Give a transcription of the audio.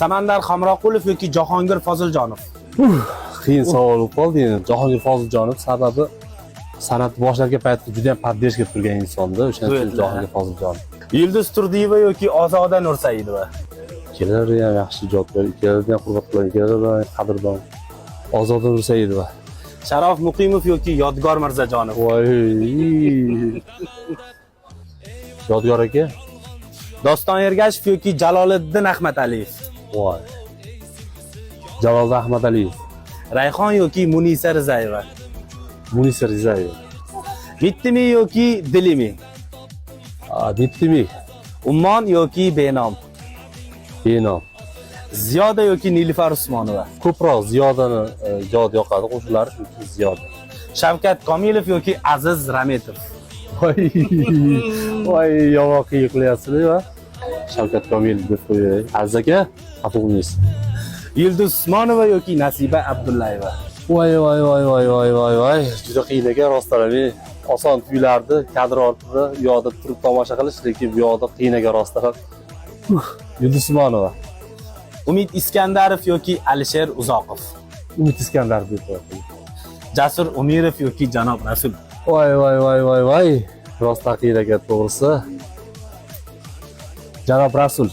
Samandar Hamroqulov yoki Jahongir Foziljonov? Qiyin savol bo'lib qoldi endi. Jahongir Foziljonov sababi san'at boshlarga paytda juda ham podдержка turgan insonda, o'shaning uchun Jahongir Foziljonov. Yulduz Turdiyeva yoki Ozoda Nursaidova? Ikkalari ham yaxshi ijodkor, ikkalari ham hurmat qilgan, ikkalari ham qadrdon. Ozoda Nursaidova. Sharof Muqimov yoki Yodgor Mirzajonov? Voy. Yodgor aka. Doston Ergashev yoki Jaloliddin Ahmadaliyev? Voy. Jaloliddin Ahmadaliyev. Rayhon yoki Munisa Rizayeva? Munisa Rizayeva. Bittimi yoki Dilimi? Bittimi. Ummon yoki Benom? Benom. Ziyoda yoki Nilufar Usmonova? Ko'proq Ziyodani ijodi yoqadi, qo'shiqlari chunki Ziyoda. Shavkat Komilov yoki Aziz Rametov? Voy, yomon qiyiqlayapsizlar. Shavkat Komilov deb qo'yay. Aziz aka, xafa bo'lmaysiz. Yulduz Usmonova yoki Nasiba Abdullayeva? Voy. Juda qiyin ekan rostdan. Oson tuyulardi, kadr ortida u yoqda turib tomosha qilish, lekin bu yoqda qiyin ekan rostdan. Yulduz Usmonova. Umid Iskandarov yoki Alisher Uzoqov? Umid Iskandarov deb qo'yay. Jasur Umirov yoki Janob Rasul? Voy. Rostdan qiyin ekan to'g'risi. Janob Rasul.